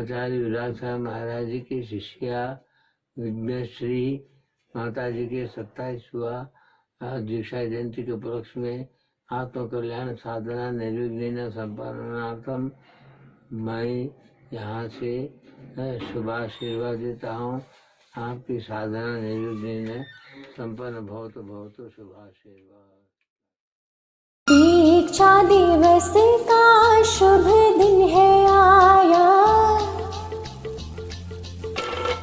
आचार्य विराट साहब महाराज जी की शिष्या विघ्नेश्वरी माता जी के 27 हुआ दीक्षा जयंती के उपलक्ष्य में आत्म कल्याण साधना निर्विघ्न संपन्नार्थम मैं यहाँ से शुभाशीर्वाद देता हूँ। आपकी साधना निर्विघ्न संपन्न भवतु भवतु शुभाशीर्वाद। दीक्षा दिवस का शुभ दिन है आया,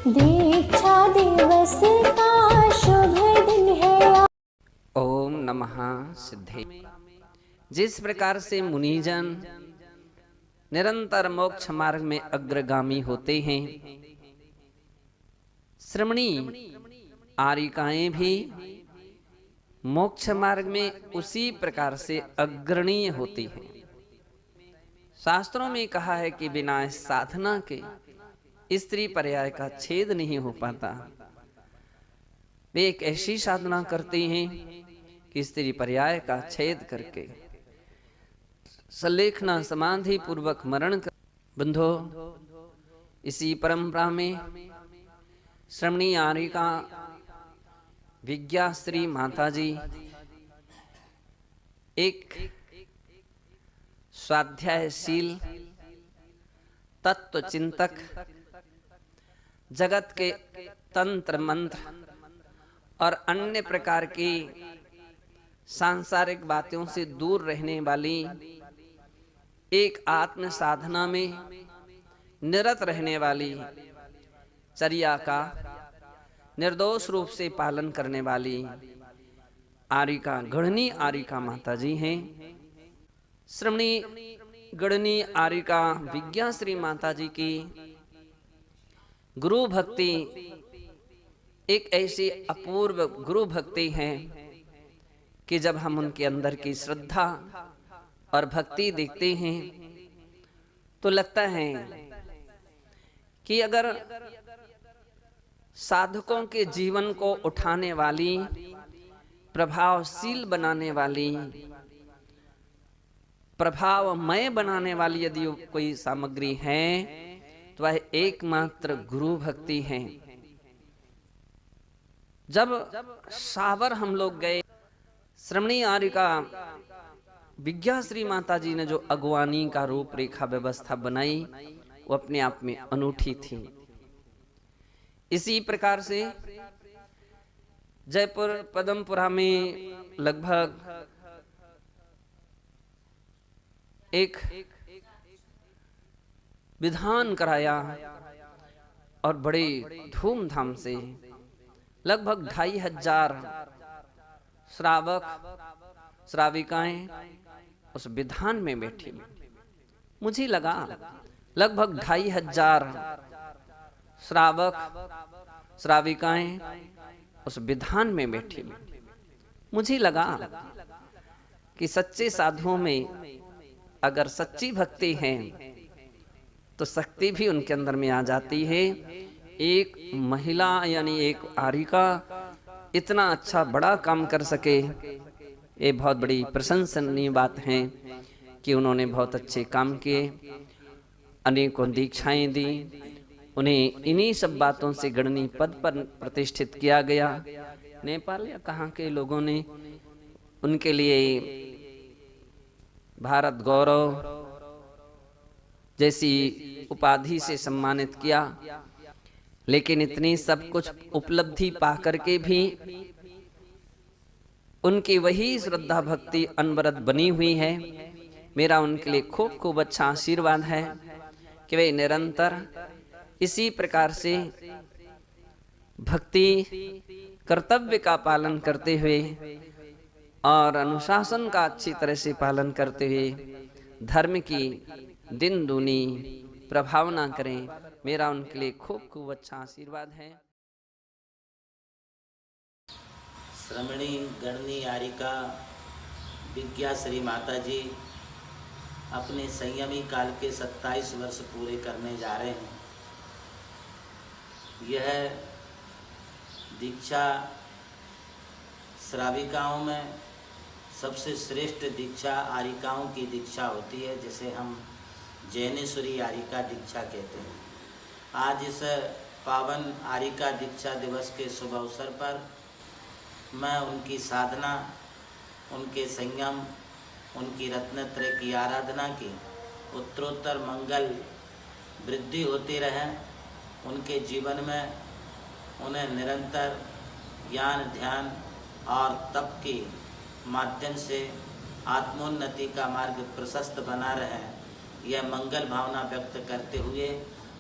दीक्षा दिवस का शुभ दिन है। ओम नमः सिद्धे। जिस प्रकार से मुनिजन निरंतर मोक्ष मार्ग में अग्रगामी होते हैं, श्रमणी आरिकाएं भी मोक्ष मार्ग में उसी प्रकार से अग्रणीय होती हैं। शास्त्रों में कहा है कि बिना साधना के स्त्री पर्याय का छेद नहीं हो पाता। वे एक ऐसी साधना करते हैं कि स्त्री पर्याय का छेद करके सलेखना समाधि पूर्वक मरण कर। बंधो, इसी परंपरा में श्रमणी आरिका विज्ञाश्री माताजी एक स्वाध्यायशील तत्व चिंतक, जगत के तंत्र मंत्र और अन्य प्रकार की सांसारिक बातों से दूर रहने वाली, एक आत्म साधना में निरत रहने वाली, चर्या का निर्दोष रूप से पालन करने वाली आरिका गणनी आरिका माता जी हैं। श्रमणी गणनी आरिका विज्ञाश्री माता जी की गुरु भक्ति एक ऐसी अपूर्व गुरु भक्ति है कि जब हम उनके अंदर की श्रद्धा और भक्ति देखते हैं तो लगता है कि अगर साधकों के जीवन को उठाने वाली, प्रभावशील बनाने वाली, प्रभावमय बनाने वाली यदि कोई सामग्री है तो वह एकमात्र गुरु भक्ति है। जब सावर हम लोग गए, श्रमणी आरिका विज्ञाश्री माता जी ने जो अगवानी का रूप रेखा व्यवस्था बनाई वो अपने आप में अनूठी थी। इसी प्रकार से जयपुर पदमपुरा में लगभग एक विधान कराया और बड़े धूमधाम से लगभग 2500 श्रावक श्राविकाएं उस विधान में बैठी। मुझे लगा लगभग 2500 श्रावक श्राविकाएं उस विधान में बैठी। मुझे लगा कि सच्चे साधुओं में अगर सच्ची भक्ति है तो शक्ति भी उनके अंदर में आ जाती है। एक महिला यानी एक आरिका इतना अच्छा बड़ा काम कर सके, ये बहुत बड़ी प्रशंसनीय बात है कि उन्होंने बहुत अच्छे काम किए, अनेकों दीक्षाएं दी, उन्हें इन्हीं सब बातों से गणनी पद पर प्रतिष्ठित किया गया। नेपाल या कहाँ के लोगों ने उनके लिए भारत गौरव जैसी उपाधि से सम्मानित किया। लेकिन इतनी सब कुछ उपलब्धि पा करके भी उनकी वही श्रद्धा भक्ति अनवरत बनी हुई है। मेरा उनके लिए खूब खूब अच्छा आशीर्वाद है कि वे निरंतर इसी प्रकार से भक्ति कर्तव्य का पालन करते हुए और अनुशासन का अच्छी तरह से पालन करते हुए धर्म की दिन दूनी प्रभावना करें। मेरा उनके लिए खूब खूब अच्छा आशीर्वाद है। श्रमणी गणनी आरिका विज्ञाश्री माता जी अपने संयमी काल के 27 वर्ष पूरे करने जा रहे हैं। यह दीक्षा श्राविकाओं में सबसे श्रेष्ठ दीक्षा आरिकाओं की दीक्षा होती है, जिसे हम जैनेश्वरी आरिका दीक्षा कहते हैं। आज इस पावन आरिका दीक्षा दिवस के शुभ अवसर पर मैं उनकी साधना, उनके संयम, उनकी रत्नत्रय की आराधना की उत्तरोत्तर मंगल वृद्धि होती रहे, उनके जीवन में उन्हें निरंतर ज्ञान, ध्यान और तप के माध्यम से आत्मोन्नति का मार्ग प्रशस्त बना रहे, यह मंगल भावना व्यक्त करते हुए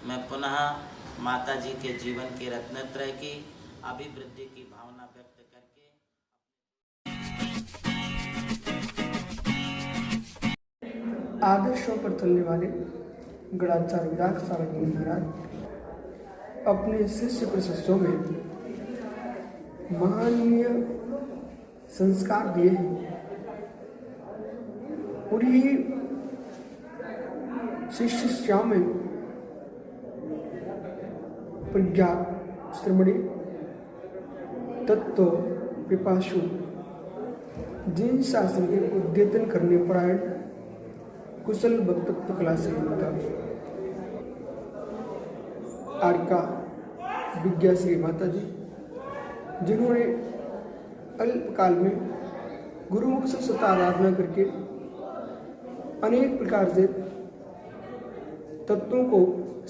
मैं पुनः माता जी के जीवन के रत्नत्रय की अभिवृद्धि की भावना व्यक्त करके आदर्शों पर चलने वाले गणाचार्य विराट सारंगी महाराज अपने शिष्य प्रशिष्यों में महनीय संस्कार दिए हैं। उन्हीं शिष्यों में प्रज्ञा श्रमणी, तत्व पिपासु, जिन शासन के उद्यतन करने परायण, कुशल वक्तृत्व कला से युक्त आरिका विद्याश्री माता जी, जिन्होंने अल्पकाल में गुरुमुख से सत आराधना करके अनेक प्रकार से तत्वों को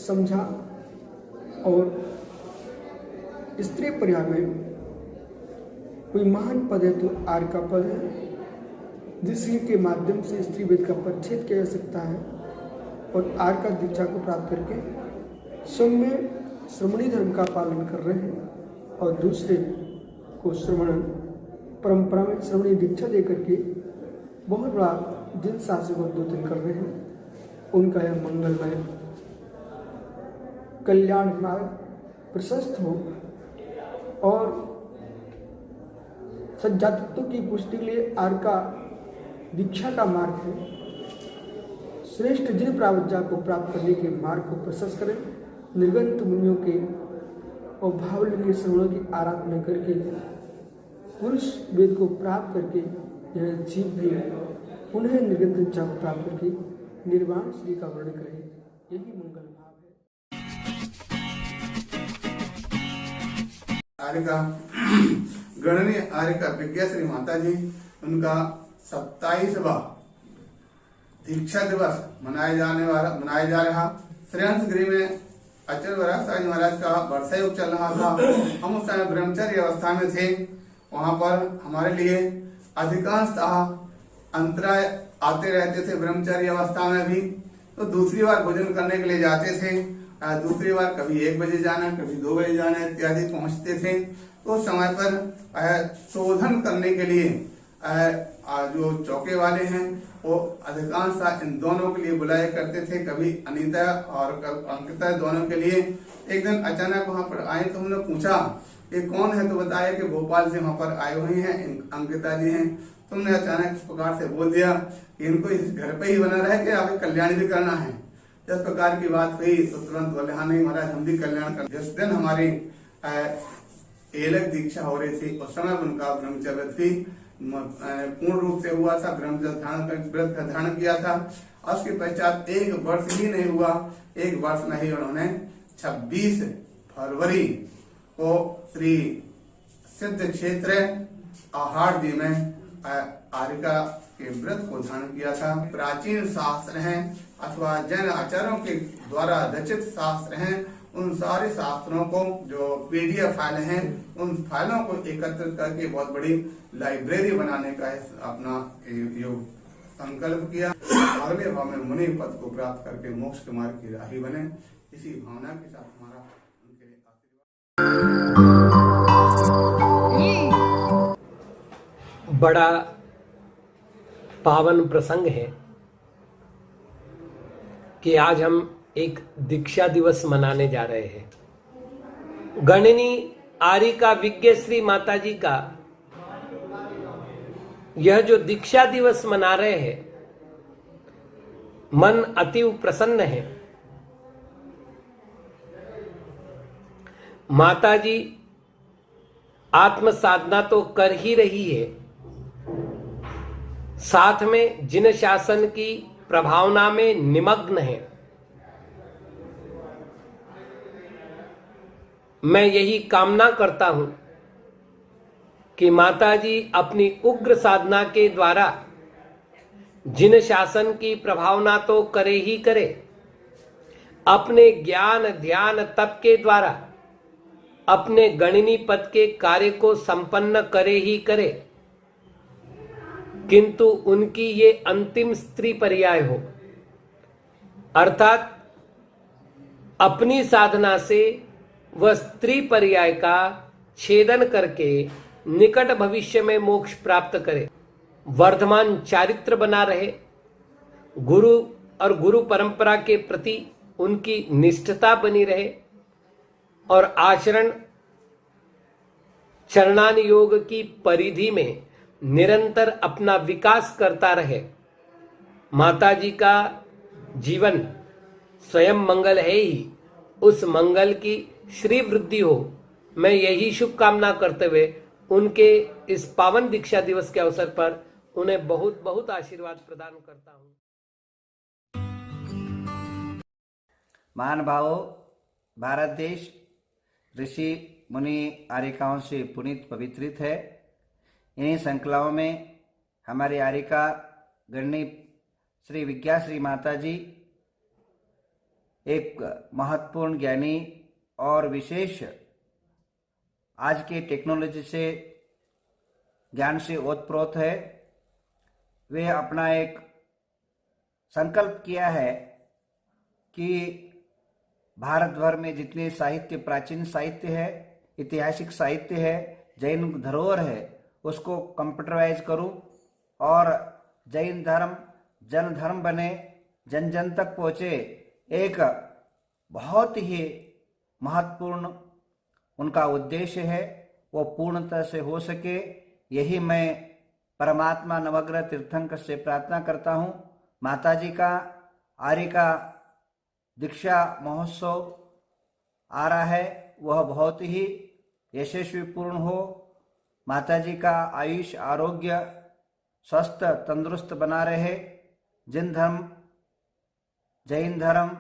समझा और स्त्री पर्याय में कोई महान पद है तो आरिका पद है, जिसके माध्यम से स्त्री वेद का परिच्छेद किया जा सकता है और आरिका दीक्षा को प्राप्त करके स्वयं में श्रमणी धर्म का पालन कर रहे हैं और दूसरे को श्रमण परंपरा में श्रमणी दीक्षा दे करके बहुत बड़ा जिन शासन को उद्योतन कर रहे हैं, उनका यह मंगलमय कल्याण मार्ग प्रशस्त हो और सज्जातत्व की पुष्टि के लिए आरिका दीक्षा का मार्ग है, श्रेष्ठ जिन प्रावज्ञा को प्राप्त करने के मार्ग को प्रशस्त करें, निर्गंत मुनियों के और भावलिंगी श्रवणों की आराधना करके पुरुष वेद को प्राप्त करके यह जीव भी उन्हें निर्गंत दीक्षा को प्राप्त करके निर्वाण श्री का वर्णन करें, यही मंगल भाव है। आरिका गणनीय आरिका विद्याश्री माता जी, उनका 27वां दीक्षा दिवस मनाया जा रहा। श्रेयांश गृह में आचार्य विराट सारंगी महाराज का वर्षा योग चल रहा था। हम उस समय ब्रह्मचर्य अवस्था में थे। वहां पर हमारे लिए अधिकांशतः अंतराय आते रहते थे। ब्रह्मचर्य अवस्था में भी तो दूसरी बार भोजन करने के लिए जाते थे। दूसरी बार कभी 1 बजे जाना, कभी 2 बजे जाना इत्यादि पहुंचते थे। तो समय पर शोधन करने के लिए जो चौके वाले हैं वो अधिकांश इन दोनों के लिए बुलाया करते थे, कभी अनीता और अंकिता दोनों के लिए। एक दिन अचानक वहां पर आए तो हमने पूछा कि कौन है, तो बताया कि भोपाल से वहां पर आए हुए हैं, अंकिता जी हैं। तुमने अचानक इस प्रकार से बोल दिया कि इनको इस घर पे ही बना रहे कि आगे कल्याण भी करना है। जिस प्रकार की बात हुई तो तुरंत बोले हाँ नहीं महाराज हम भी कल्याण कर। जिस दिन हमारी एलक दीक्षा हो रही थी उस समय उनका ब्रह्मचर्य भी पूर्ण रूप से हुआ था। व्रत का धारण किया था। उसके पश्चात 1 वर्ष ही नहीं हुआ, 1 वर्ष में ही उन्होंने 26 फरवरी को श्री सिद्ध क्षेत्र आहारदी में आरिका के व्रत को धारण किया था। प्राचीन शास्त्र हैं अथवा जैन आचार्यों के द्वारा रचित शास्त्र हैं, उन सारे शास्त्रों को जो PDF फाइल हैं उन फाइलों को एकत्रित करके बहुत बड़ी लाइब्रेरी बनाने का अपना योग संकल्प किया। अगले भाव में मुनि पद को प्राप्त करके मोक्ष के मार्ग की राही बने। इसी भावना के साथ हमारा उनके लिए आशीर्वाद। बड़ा पावन प्रसंग है कि आज हम एक दीक्षा दिवस मनाने जा रहे हैं। गणनी आरिका विज्ञश्री माता जी का यह जो दीक्षा दिवस मना रहे हैं, मन अति प्रसन्न है। माता जी आत्म साधना तो कर ही रही है, साथ में जिन शासन की प्रभावना में निमग्न है। मैं यही कामना करता हूं कि माताजी अपनी उग्र साधना के द्वारा जिन शासन की प्रभावना तो करे ही करे, अपने ज्ञान ध्यान तप के द्वारा अपने गणिनी पद के कार्य को संपन्न करे ही करे, किंतु उनकी ये अंतिम स्त्री पर्याय हो, अर्थात अपनी साधना से वह स्त्री पर्याय का छेदन करके निकट भविष्य में मोक्ष प्राप्त करे, वर्धमान चारित्र बना रहे, गुरु और गुरु परंपरा के प्रति उनकी निष्ठता बनी रहे और आचरण चरणान योग की परिधि में निरंतर अपना विकास करता रहे। माताजी का जीवन स्वयं मंगल है ही, उस मंगल की श्री वृद्धि हो, मैं यही शुभकामना करते हुए उनके इस पावन दीक्षा दिवस के अवसर पर उन्हें बहुत बहुत आशीर्वाद प्रदान करता हूं। महानुभावों, भारत देश ऋषि मुनि आर्यिकाओं से पुनीत पवित्रित है। इन्हीं श्रृंखलाओं में हमारी आर्यिका गणनी श्री विज्ञाश्री माता जी एक महत्वपूर्ण ज्ञानी और विशेष आज के टेक्नोलॉजी से ज्ञान से ओतप्रोत है। वे अपना एक संकल्प किया है कि भारत भर में जितने साहित्य, प्राचीन साहित्य है, ऐतिहासिक साहित्य है, जैन धरोहर है, उसको कंप्यूटराइज करूं और जैन धर्म जन धर्म बने, जन जन तक पहुँचे। एक बहुत ही महत्वपूर्ण उनका उद्देश्य है, वो पूर्णतः से हो सके, यही मैं परमात्मा नवग्रह तीर्थंकर से प्रार्थना करता हूँ। माताजी का आर्यिका दीक्षा महोत्सव आ रहा है, वह बहुत ही यशस्वी पूर्ण हो। माताजी का आयुष आरोग्य स्वस्थ तंदुरुस्त बना रहे। जैन धर्म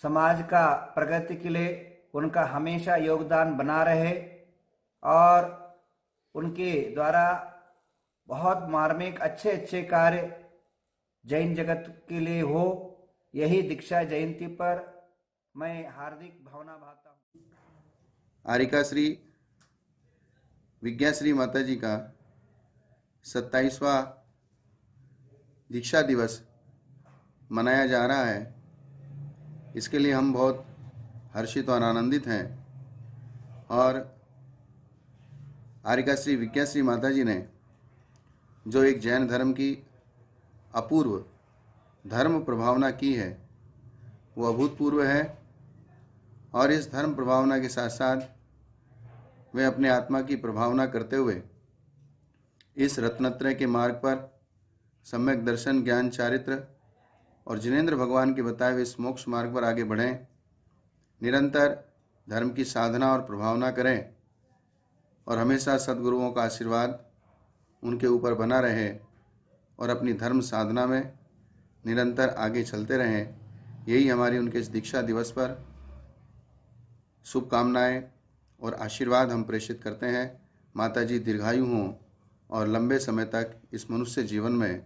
समाज का प्रगति के लिए उनका हमेशा योगदान बना रहे और उनके द्वारा बहुत मार्मिक अच्छे अच्छे कार्य जैन जगत के लिए हो, यही दीक्षा जयंती पर मैं हार्दिक भावना भाता हूँ। आर्यिका श्री विज्ञाश्री माता जी का 27वां दीक्षा दिवस मनाया जा रहा है। इसके लिए हम बहुत हर्षित और आनंदित हैं और आर्यिका श्री विज्ञाश्री माता जी ने जो एक जैन धर्म की अपूर्व धर्म प्रभावना की है, वो अभूतपूर्व है और इस धर्म प्रभावना के साथ साथ वे अपने आत्मा की प्रभावना करते हुए इस रत्नत्रय के मार्ग पर सम्यक दर्शन, ज्ञान, चारित्र और जिनेंद्र भगवान के बताए हुए इस मोक्ष मार्ग पर आगे बढ़ें, निरंतर धर्म की साधना और प्रभावना करें और हमेशा सद्गुरुओं का आशीर्वाद उनके ऊपर बना रहे और अपनी धर्म साधना में निरंतर आगे चलते रहें। यही हमारी उनके इस दीक्षा दिवस पर शुभकामनाएं और आशीर्वाद हम प्रेषित करते हैं। माता जी दीर्घायु हों और लंबे समय तक इस मनुष्य जीवन में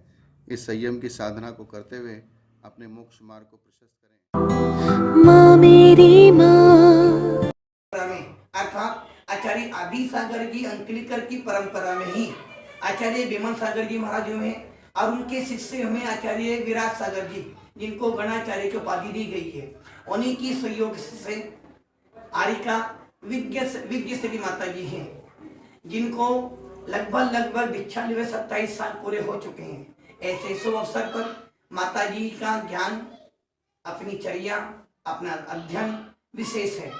इस संयम की साधना को करते हुए अपने मोक्ष मार्ग को प्रशस्त करें। माँ मेरी माँ अर्थात आचार्य आदि सागर जी अंकलिकर की परंपरा में ही आचार्य विमल सागर जी महाराज हुए और उनके शिष्य में आचार्य विराट सागर जी, जिनको गणाचार्य की उपाधि दी गई है। उन्हीं की सहयोग से आर्यिका विज्ञश्री माता जी हैं, जिनको लगभग दीक्षा लिए 27 साल पूरे हो चुके हैं। ऐसे शुभ अवसर पर माता जी का ज्ञान, अपनी चर्या, अपना अध्ययन विशेष है।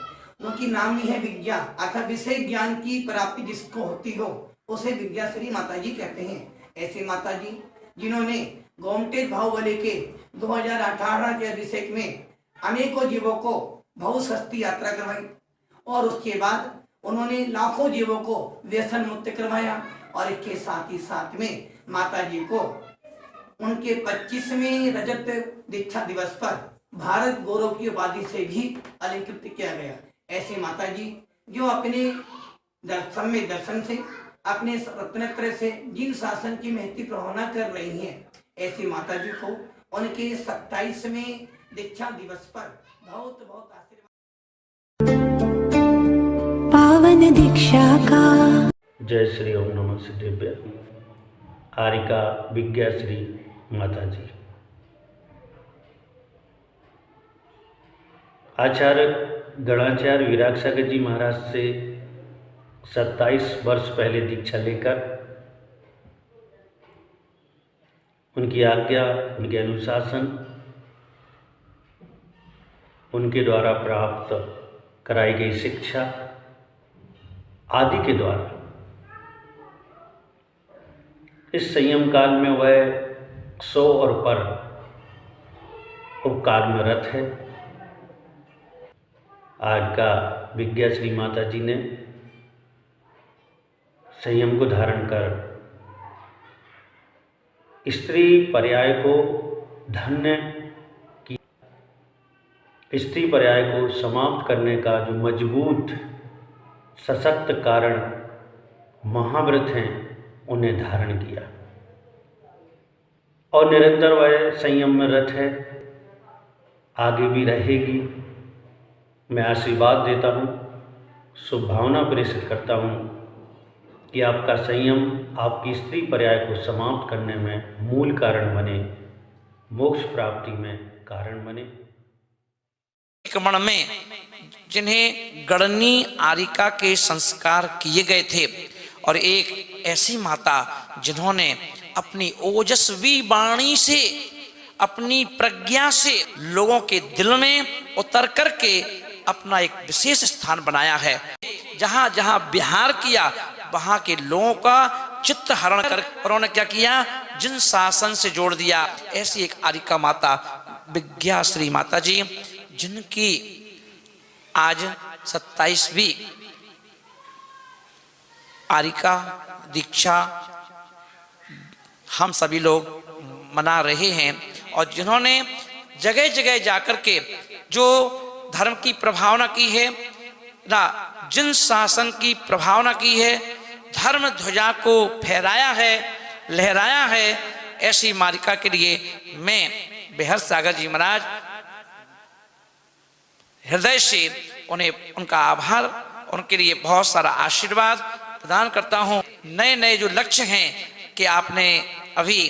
उनकी नाम ही है विज्ञा, अर्थात विशेष ज्ञान की प्राप्ति जिसको होती हो उसे विज्ञाश्री माता जी कहते हैं। ऐसे माता जी जिन्होंने गोमटेज बाहुबली के 2018 के अभिषेक में अनेकों जीवों को बहुत सस्ती यात्रा करवाई और उसके बाद उन्होंने लाखों जीवों को व्यसन मुक्त करवाया और इसके साथ ही साथ में माता जी को उनके 25वें रजत दीक्षा दिवस पर भारत गौरव की उपाधि से भी अलंकृत किया गया। ऐसे माता जी जो अपने दर्शन से अपने रत्नत्रय से जिन शासन की महती प्रभावना कर रही हैं, ऐसी माता जी को उनके 27वें दीक्षा दिवस पर बहुत बहुत आशीर्वाद। पावन दीक्षा का जय श्री ओम नमः सिद्धेभ्य। आरिका विज्ञाश्री माता जी। आचार्य गणाचार्य विराग सागर जी महाराज से 27 वर्ष पहले दीक्षा लेकर उनकी आज्ञा, उनके अनुशासन, उनके द्वारा प्राप्त कराई गई शिक्षा आदि के द्वारा इस संयम काल में वह 100 और पर उपकाल में रत है। आज का विज्ञाश्री माता जी ने संयम को धारण कर स्त्री पर्याय को धन्य की, स्त्री पर्याय को समाप्त करने का जो मजबूत सशक्त कारण महाव्रत हैं उन्हें धारण किया और निरंतर वह संयम में रत है, आगे भी रहेगी। मैं आशीर्वाद देता हूँ, शुभ भावना प्रेषित करता हूँ कि आपका संयम आपकी स्त्री पर्याय को समाप्त करने में मूल कारण बने, मोक्ष प्राप्ति में कारण बने। क्रमण में जिन्हें गणनी आरिका के संस्कार किए गए थे और एक ऐसी माता जिन्होंने अपनी ओजस्वी वाणी से, अपनी प्रज्ञा से लोगों के दिल में उतर करके अपना एक विशेष स्थान बनाया है। जहां जहां विहार किया वहां के लोगों का चित्त हरण कर उन्होंने क्या किया, जिन शासन से जोड़ दिया। ऐसी एक आरिका माता विज्ञाश्री माता जी, जिनकी आज 27वीं आरिका दीक्षा हम सभी लोग मना रहे हैं और जिन्होंने जगह जगह जाकर के जो धर्म की प्रभावना की है ना, जिन शासन की प्रभावना की है, धर्म ध्वजा को फहराया है, लहराया है, ऐसी मारिका के लिए मैं बेहर सागर जी महाराज हृदय से उन्हें उनका आभार, उनके लिए बहुत सारा आशीर्वाद प्रदान करता हूं। नए नए जो लक्ष्य हैं कि आपने अभी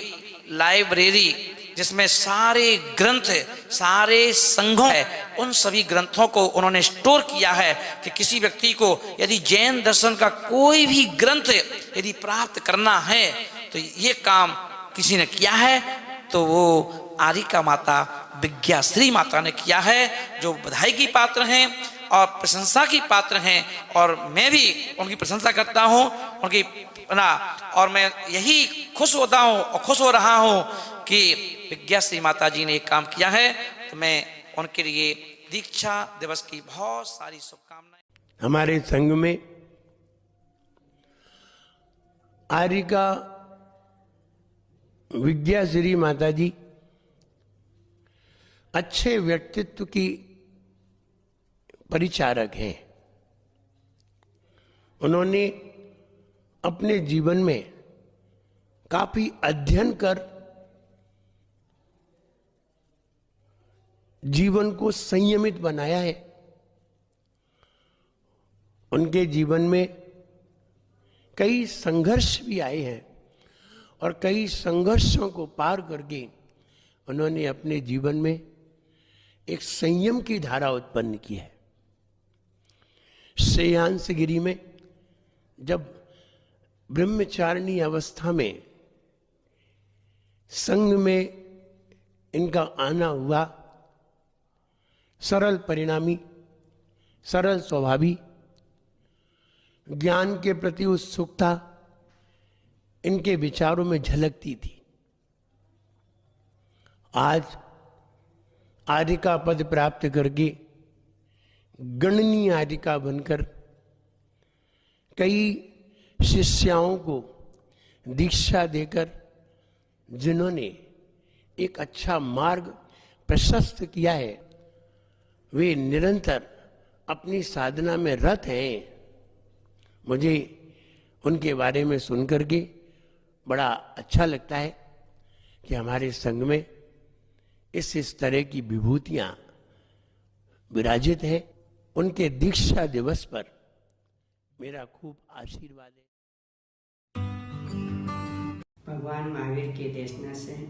लाइब्रेरी जिसमें सारे ग्रंथ, सारे संघों है, उन सभी ग्रंथों को उन्होंने स्टोर किया है कि किसी व्यक्ति को यदि जैन दर्शन का कोई भी ग्रंथ यदि प्राप्त करना है तो ये काम किसी ने किया है तो वो आरिका माता विज्ञाश्री माता ने किया है, जो बधाई की पात्र हैं और प्रशंसा की पात्र हैं। और मैं भी उनकी प्रशंसा करता हूं, उनकी ना, और मैं यही खुश होता हूं और खुश हो रहा हूं कि विज्ञाश्री माता जी ने एक काम किया है। तो मैं उनके लिए दीक्षा दिवस की बहुत सारी शुभकामनाएं। हमारे संघ में आरिका विज्ञाश्री माता जी अच्छे व्यक्तित्व की परिचारक हैं। उन्होंने अपने जीवन में काफी अध्ययन कर जीवन को संयमित बनाया है। उनके जीवन में कई संघर्ष भी आए हैं और कई संघर्षों को पार करके उन्होंने अपने जीवन में एक संयम की धारा उत्पन्न की है। श्रेयांसगिरी में जब ब्रह्मचारिणी अवस्था में संघ में इनका आना हुआ, सरल परिणामी, सरल स्वभावी, ज्ञान के प्रति उत्सुकता इनके विचारों में झलकती थी। आज आरिका पद प्राप्त करके गणनी आरिका बनकर कई शिष्याओं को दीक्षा देकर जिन्होंने एक अच्छा मार्ग प्रशस्त किया है, वे निरंतर अपनी साधना में रत हैं, मुझे उनके बारे में सुन करके बड़ा अच्छा लगता है कि हमारे संघ में इस तरह की विभूतियां विराजित हैं। उनके दीक्षा दिवस पर मेरा खूब आशीर्वाद है। भगवान महावीर के देशना से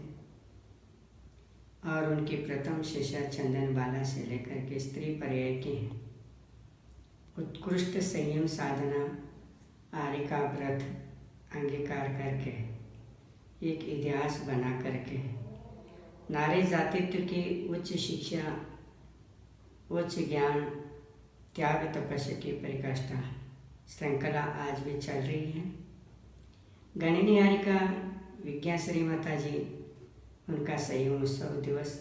और उनकी प्रथम शिष्या चंदन बाला से लेकर के स्त्री पर्याय की उत्कृष्ट संयम साधना आर्य का व्रत अंगीकार करके एक इतिहास बना करके नारी जातित्व की उच्च शिक्षा, उच्च ज्ञान, त्याग तपस्या की परिकाष्ठा श्रृंखला आज भी चल रही है। गणिनी हारिका विज्ञा श्री माता जी, उनका संयम उत्सव दिवस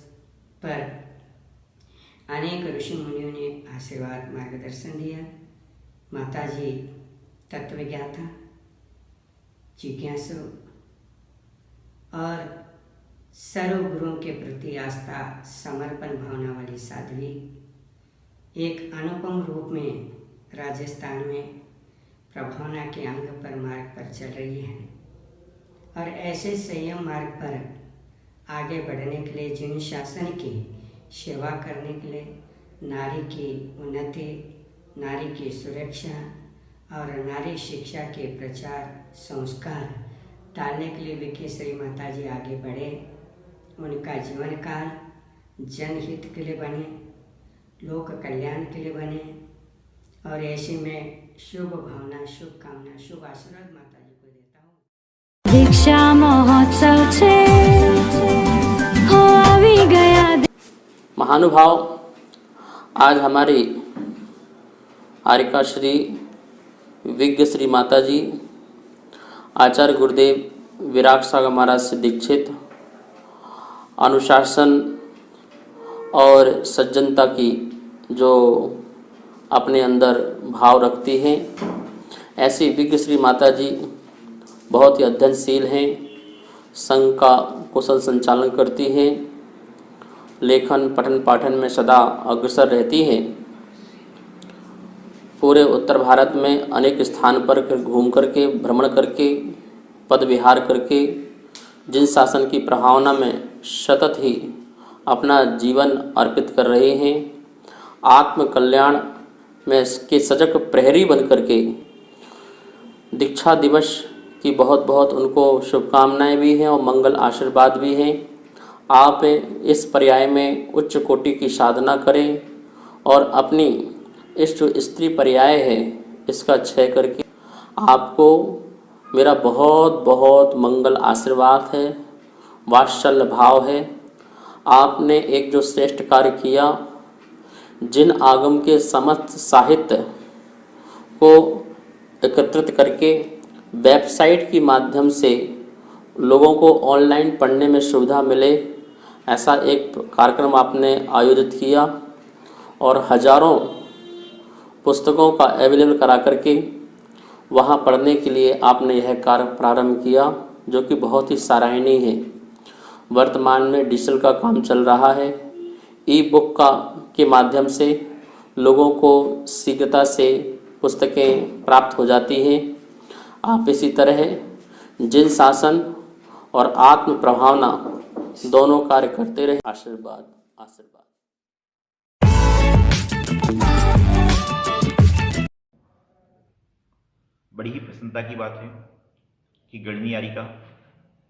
पर अनेक ऋषि मुनियों ने आशीर्वाद मार्गदर्शन दिया। माता जी तत्वज्ञाता, जिज्ञासु और सर्व गुरुओं के प्रति आस्था समर्पण भावना वाली साध्वी एक अनुपम रूप में राजस्थान में प्रभावना के अंग पर मार्ग पर चल रही है। और ऐसे संयम मार्ग पर आगे बढ़ने के लिए, जिन शासन की सेवा करने के लिए, नारी की उन्नति, नारी की सुरक्षा और नारी शिक्षा के प्रचार संस्कार डालने के लिए विखे श्री माता जी आगे बढ़े। उनका जीवन काल जनहित के लिए बने, लोक कल्याण के लिए बने। और ऐसे में शुभ भावना, शुभ कामना, शुभ आशीर्वाद माता जी को देता हूँ। दीक्षा महोत्सव छे हो आवी गया। महानुभाव, आज हमारी आर्यका श्री विज्ञ श्री माता जी आचार्य गुरुदेव विराग सागर महाराज से दीक्षित, अनुशासन और सज्जनता की जो अपने अंदर भाव रखती हैं, ऐसी विज्ञ श्री माता जी बहुत ही अध्ययनशील हैं, संघ का कुशल संचालन करती हैं, लेखन पठन पाठन में सदा अग्रसर रहती हैं। पूरे उत्तर भारत में अनेक स्थान पर घूम करके, भ्रमण करके, पद विहार करके जिन शासन की प्रभावना में सतत ही अपना जीवन अर्पित कर रहे हैं, आत्म कल्याण में के सजग प्रहरी बन करके दीक्षा दिवस की बहुत बहुत उनको शुभकामनाएं भी हैं और मंगल आशीर्वाद भी हैं। आप इस पर्याय में उच्च कोटि की साधना करें और अपनी इस जो स्त्री पर्याय है इसका क्षय करके आपको मेरा बहुत बहुत मंगल आशीर्वाद है, वात्सल्य भाव है। आपने एक जो श्रेष्ठ कार्य किया, जिन आगम के समस्त साहित्य को एकत्रित करके वेबसाइट के माध्यम से लोगों को ऑनलाइन पढ़ने में सुविधा मिले, ऐसा एक कार्यक्रम आपने आयोजित किया और हजारों पुस्तकों का अवेलेबल करा करके वहाँ पढ़ने के लिए आपने यह कार्य प्रारंभ किया, जो कि बहुत ही सराहनीय है। वर्तमान में डिजिटल का काम चल रहा है, ई बुक के माध्यम से लोगों को शीघ्रता से पुस्तकें प्राप्त हो जाती हैं। आप इसी तरह जिन शासन और आत्म प्रभावना दोनों कार्य करते रहे। आशीर्वाद आशीर्वाद। बड़ी ही प्रसन्नता की बात है कि गणनी आर्यिका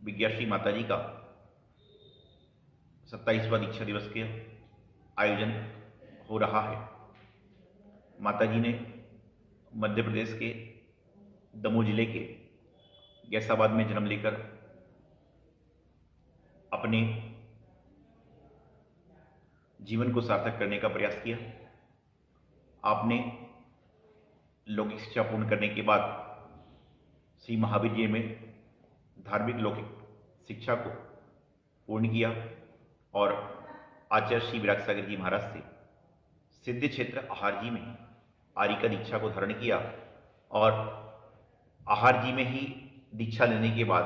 विज्ञाश्री माता जी का 27वां दीक्षा दिवस के आयोजन हो रहा है। माता जी ने मध्य प्रदेश के दमोह जिले के गैसाबाद में जन्म लेकर अपने जीवन को सार्थक करने का प्रयास किया। आपने लौकिक शिक्षा पूर्ण करने के बाद श्री महावीर जी में धार्मिक लौकिक शिक्षा को पूर्ण किया और आचार्य श्री विराग सागर जी महाराज से सिद्ध क्षेत्र आहार जी में आर्यिका दीक्षा को धारण किया और आहार जी में ही दीक्षा लेने के बाद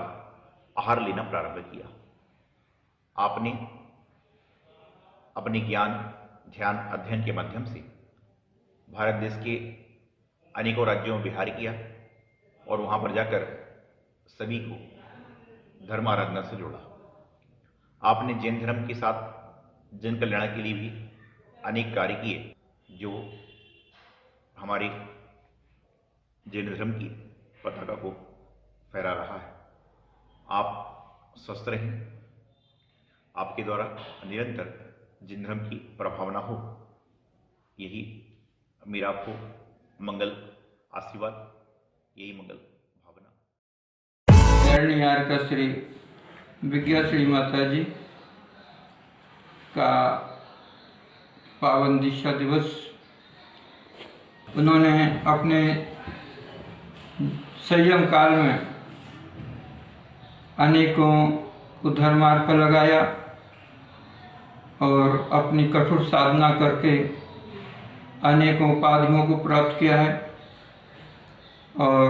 आहार लेना प्रारंभ किया। आपने अपने ज्ञान, ध्यान, अध्ययन के माध्यम से भारत देश के अनेकों राज्यों में विहार किया और वहाँ पर जाकर सभी को धर्म आराधना से जोड़ा। आपने जैन धर्म के साथ जन कल्याण के लिए भी अनेक कार्य किए, जो हमारे जैन धर्म की पताका को फहरा रहा है। आप स्वस्थ रहें, आपके द्वारा निरंतर जैन धर्म की प्रभावना हो, यही मेरा आपको मंगल आशीर्वाद, यही मंगल भावना। यार का श्री विज्ञा श्री माता जी का पावन दीक्षा दिवस, उन्होंने अपने संयम काल में अनेकों को धर्मार्थ पर लगाया और अपनी कठोर साधना करके अनेकों उपाधियों को प्राप्त किया है और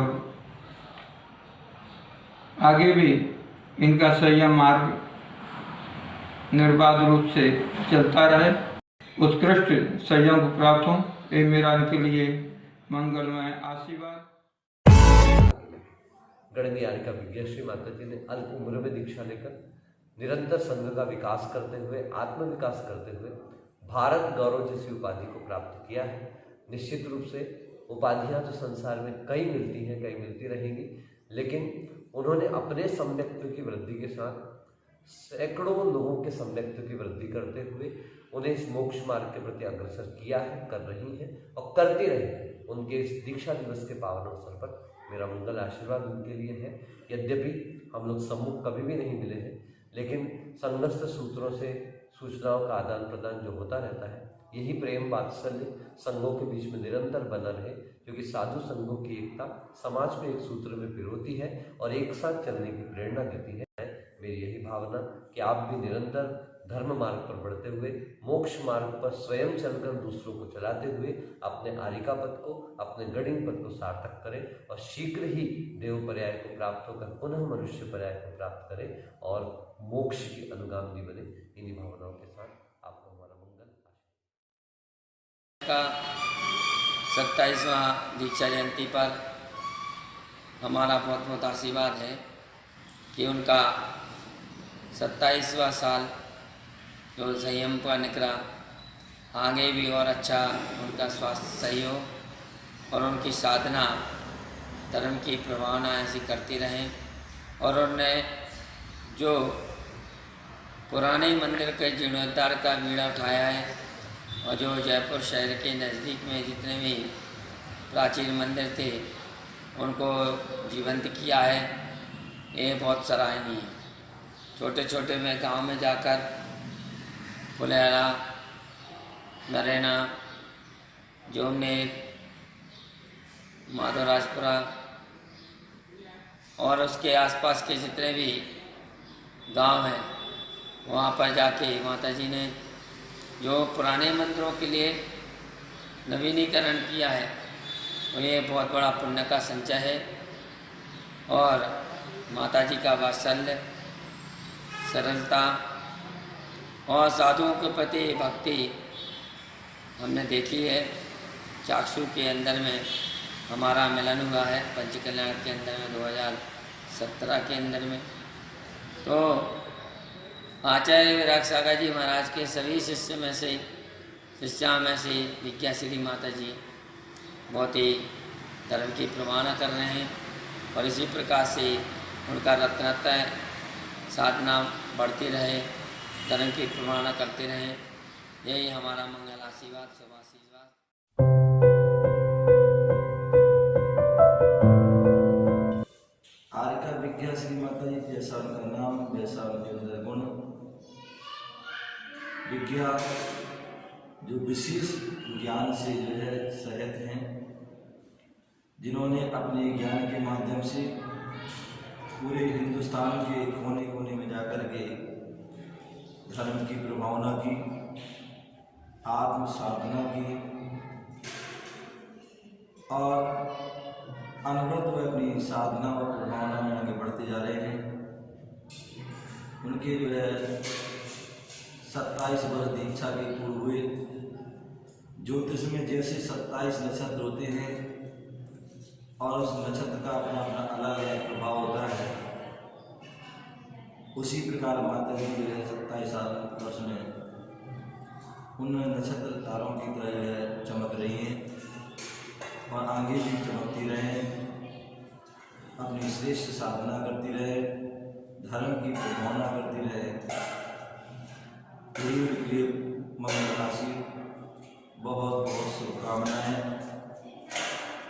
आगे भी इनका संयम मार्ग निर्बाध रूप से चलता रहे, उत्कृष्ट संयम को प्राप्त हो, ये मेरा इनके लिए मंगलमय आशीर्वाद। गणनी आरिका विज्ञाश्री माता जी ने अल्प उम्र में दीक्षा लेकर निरंतर संघ का विकास करते हुए, आत्म विकास करते हुए भारत गौरव जैसी उपाधि को प्राप्त किया है। निश्चित रूप से उपाधियां तो संसार में कई मिलती हैं, कई मिलती रहेंगी, लेकिन उन्होंने अपने सम्यक्त्व की वृद्धि के साथ सैकड़ों लोगों के सम्यक्त्व की वृद्धि करते हुए उन्हें इस मोक्ष मार्ग के प्रति अग्रसर किया है, कर रही हैं और करते रहेंगे। उनके इस दीक्षा दिवस के पावन अवसर पर मेरा मंगल आशीर्वाद उनके लिए है। यद्यपि हम लोग सम्मुख कभी भी नहीं मिले हैं, लेकिन संगस्थ सूत्रों से सूचनाओं का आदान प्रदान जो होता रहता है, यही प्रेम वात्सल्य संघों के बीच में निरंतर बना रहे, क्योंकि साधु संघों की एकता समाज में एक सूत्र में पिरोती है और एक साथ चलने की प्रेरणा देती है। मेरी यही भावना कि आप भी निरंतर धर्म मार्ग पर बढ़ते हुए मोक्ष मार्ग पर स्वयं चलकर दूसरों को चलाते हुए अपने आरिका पद को, अपने गणिन पद को सार्थक करें और शीघ्र ही देव पर्याय को प्राप्त होकर पुनः मनुष्य पर्याय को प्राप्त करें और मोक्ष की अनुगामी बने। इन्हीं भावनाओं के साथ आपको हमारा मंगल का 27वां दीक्षा जयंती पर हमारा बहुत बहुत आशीर्वाद है कि उनका 27वां साल जो संयम पर निकला, आगे भी और अच्छा उनका स्वास्थ्य सही हो और उनकी साधना धर्म की प्रभावना ऐसी करती रहें। और उन्होंने जो पुराने मंदिर के जीर्णोद्धार का बीड़ा उठाया है और जो जयपुर शहर के नज़दीक में जितने भी प्राचीन मंदिर थे उनको जीवंत किया है, ये बहुत सराहनीय है। छोटे छोटे में गांव में जाकर फुलेरा, नरेना, जोमनेर, माधवराजपुरा और उसके आसपास के जितने भी गांव हैं, वहाँ पर जाके माता जी ने जो पुराने मंदिरों के लिए नवीनीकरण किया है, वो ये बहुत बड़ा पुण्य का संचय है। और माता जी का वात्सल्य, सरलता और साधुओं के प्रति भक्ति हमने देखी है। चाक्षु के अंदर में हमारा मिलन हुआ है, पंच कल्याण के अंदर में 2017 के अंदर में। तो आचार्य विराग सागर जी महाराज के सभी शिष्या में से विज्ञाश्री माता जी बहुत ही धर्म की प्रमाणा कर रहे हैं और इसी प्रकार से उनका रत्नता साधना बढ़ती रहे, धर्म की प्रमाणा करते रहें, यही हमारा मंगल आशीर्वाद, शुभ आशीर्वाद। आरिका विज्ञाश्री माता जी, जैसा उनका नाम वैसा उनके अंदर गुण। विज्ञा जो विशेष ज्ञान से जो है सहित हैं, जिन्होंने अपने ज्ञान के माध्यम से पूरे हिंदुस्तान के कोने कोने में जाकर के धर्म की प्रभावना की, आत्म साधना की और अनवरत वे अपनी साधना और प्रभावना में आगे बढ़ते जा रहे हैं। उनके जो है 27 वर्ष दीक्षा के पूर्व हुए, ज्योतिष में जैसे 27 नक्षत्र होते हैं और उस नक्षत्र का अपना अपना अलग अलग प्रभाव होता है, उसी प्रकार माता जी जो है 27 वर्ष में उन नक्षत्र तारों की तरह जो है चमक रही हैं और आगे भी चमकती रहे, अपनी श्रेष्ठ साधना करती रहे, धर्म की प्रभावना करती रहे। यही उनके लिए मंगल राशि बहुत बहुत शुभकामनाएं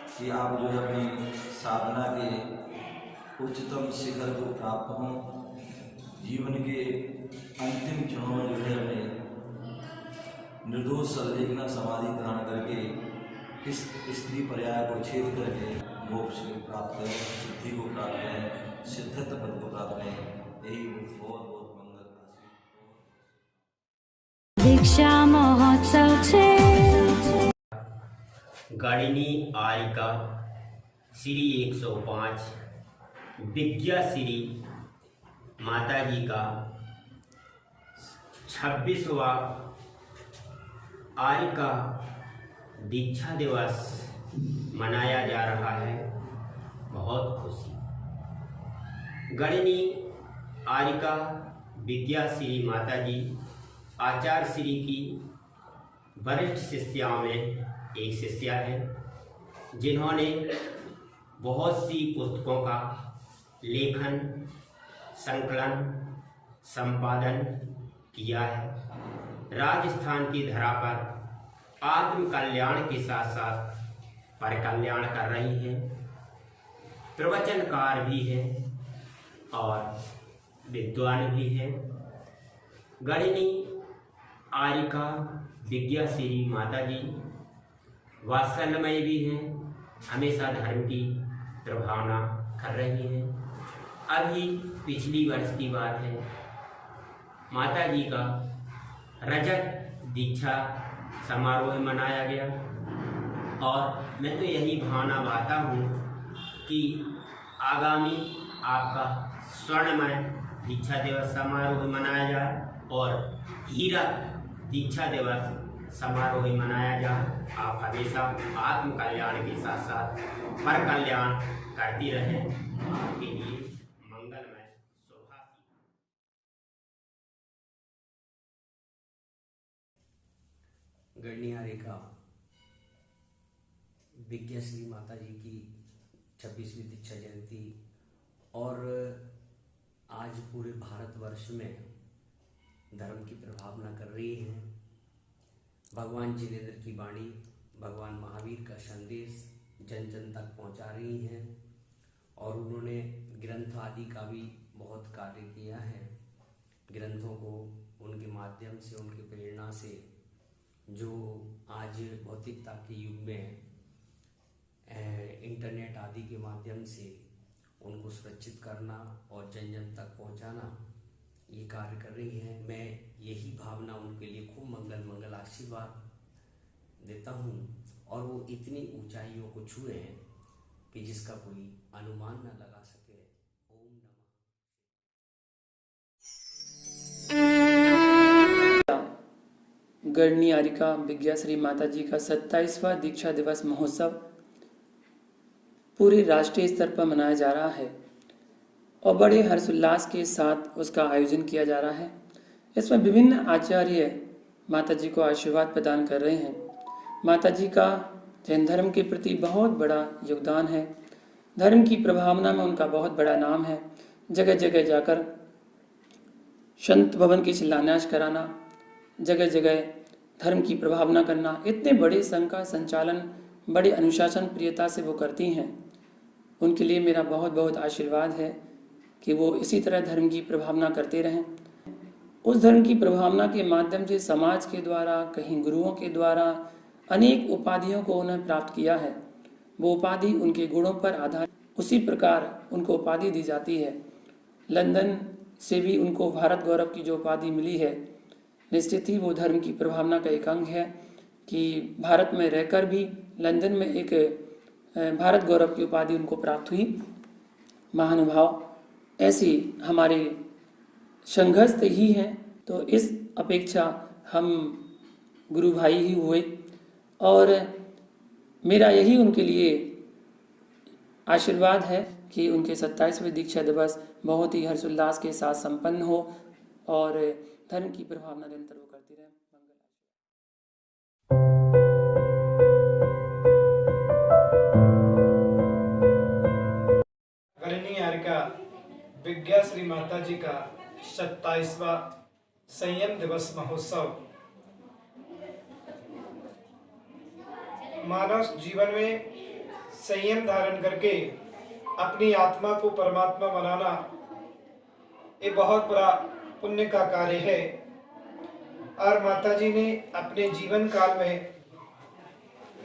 कि आप जो है अपनी साधना के उच्चतम शिखर को प्राप्त हों, जीवन के अंतिम क्षणों में जो है अपने निर्दोष संलेखना समाधि धारण करके इस स्त्री पर्याय को छेद करके मोक्ष प्राप्त करें, सिद्धि को प्राप्त करें, सिद्धत्व पद को प्राप्त करें। यही बहुत बहुत मंगल दीक्षा महोत्सव छे गणिनी आरिका श्री 105 विद्या श्री माता जी का 26वां आरिका दीक्षा दिवस मनाया जा रहा है। बहुत खुशी। गणिनी आरिका विद्या श्री माता जी आचार्य श्री की वरिष्ठ शिष्याओं में एक शिष्या है, जिन्होंने बहुत सी पुस्तकों का लेखन, संकलन, संपादन किया है। राजस्थान की धरा पर आत्म कल्याण के साथ साथ पर कल्याण कर रही हैं, प्रवचनकार भी हैं और विद्वान भी हैं। गणिनी आरिका विद्या श्री माता जी वात्सल्यमय भी हैं, हमेशा धर्म की प्रभावना कर रही हैं। अभी पिछली वर्ष की बात है, माता जी का रजत दीक्षा समारोह मनाया गया और मैं तो यही भावना बाता हूँ कि आगामी आपका स्वर्णमय दीक्षा दिवस समारोह मनाया जाए और हीरा दीक्षा दिवस समारोह मनाया जाए। आप हमेशा आत्म कल्याण के साथ साथ पर कल्याण करती रहें। आपके लिए मंगलमय शुभाशीष। गणिनी आरिका विद्या श्री माता जी की 26वीं दीक्षा जयंती और आज पूरे भारतवर्ष में धर्म की प्रभावना कर रही हैं। भगवान जिनेंद्र की वाणी, भगवान महावीर का संदेश जन जन तक पहुंचा रही हैं और उन्होंने ग्रंथ आदि का भी बहुत कार्य किया है। ग्रंथों को उनके माध्यम से, उनकी प्रेरणा से जो आज भौतिकता के युग में इंटरनेट आदि के माध्यम से उनको सुरक्षित करना और जन जन तक पहुंचाना, ये कार्य कर रही हैं। मैं यही भावना उनके लिए खूब मंगल आशीर्वाद देता हूँ और वो इतनी ऊंचाइयों को छुए हैं कि जिसका कोई अनुमान न लगा सके। ओम नमः। गणिनी आरिका विद्या श्री माता जी का 27वां दीक्षा दिवस महोत्सव पूरे राष्ट्रीय स्तर पर मनाया जा रहा है और बड़े हर्षोल्लास के साथ उसका आयोजन किया जा रहा है। इसमें विभिन्न आचार्य माता जी को आशीर्वाद प्रदान कर रहे हैं। माता जी का जैन धर्म के प्रति बहुत बड़ा योगदान है। धर्म की प्रभावना में उनका बहुत बड़ा नाम है। जगह जगह जाकर संत भवन के शिलान्यास कराना, जगह जगह धर्म की प्रभावना करना, इतने बड़े संघ का संचालन बड़े अनुशासन प्रियता से वो करती हैं। उनके लिए मेरा बहुत बहुत आशीर्वाद है कि वो इसी तरह धर्म की प्रभावना करते रहें। उस धर्म की प्रभावना के माध्यम से समाज के द्वारा, कहीं गुरुओं के द्वारा अनेक उपाधियों को उन्हें प्राप्त किया है। वो उपाधि उनके गुणों पर आधारित, उसी प्रकार उनको उपाधि दी जाती है। लंदन से भी उनको भारत गौरव की जो उपाधि मिली है, निश्चित ही वो धर्म की प्रभावना का एक अंग है कि भारत में रहकर भी लंदन में एक भारत गौरव की उपाधि उनको प्राप्त हुई। महानुभाव ऐसी हमारे संघर्ष ही हैं, तो इस अपेक्षा हम गुरु भाई ही हुए और मेरा यही उनके लिए आशीर्वाद है कि उनके 27वें दीक्षा दिवस बहुत ही हर्षोल्लास के साथ संपन्न हो और धर्म की प्रभावना निरंतर वो करती रहे। गणनीय आर्का विज्ञा श्री माता जी का 27वां संयम दिवस महोत्सव मानव जीवन में संयम धारण करके अपनी आत्मा को परमात्मा बनाना ये बहुत बड़ा पुण्य का कार्य है। और माता जी ने अपने जीवन काल में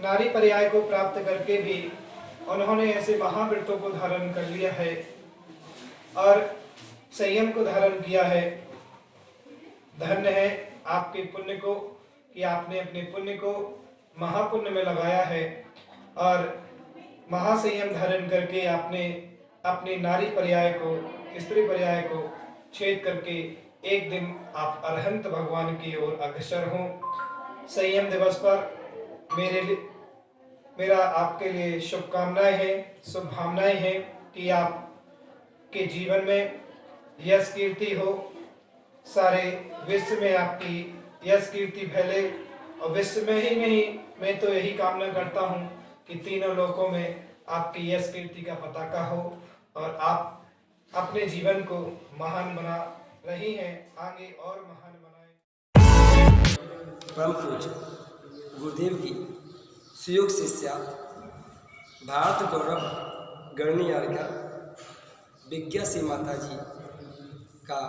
नारी पर्याय को प्राप्त करके भी उन्होंने ऐसे महाव्रतों को धारण कर लिया है और संयम को धारण किया है। धन्य है आपके पुण्य को कि आपने अपने पुण्य को महापुण्य में लगाया है और महासंयम धारण करके आपने अपने नारी पर्याय को, स्त्री पर्याय को छेद करके एक दिन आप अरहंत भगवान की ओर अग्रसर हों। संयम दिवस पर मेरा आपके लिए शुभकामनाएं हैं, शुभभावनाएं हैं कि आपके जीवन में यश कीर्ति हो, सारे विश्व में आपकी यश कीर्ति फैले और विश्व में ही नहीं, मैं तो यही कामना करता हूँ कि तीनों लोकों में आपकी यश कीर्ति का पताका हो और आप अपने जीवन को महान बना रही हैं, आगे और महान बनाएं। परम पूज्य गुरुदेव की सुयोग शिष्या भारत गौरव गणनीय आर्का विज्ञा श्री माता जी का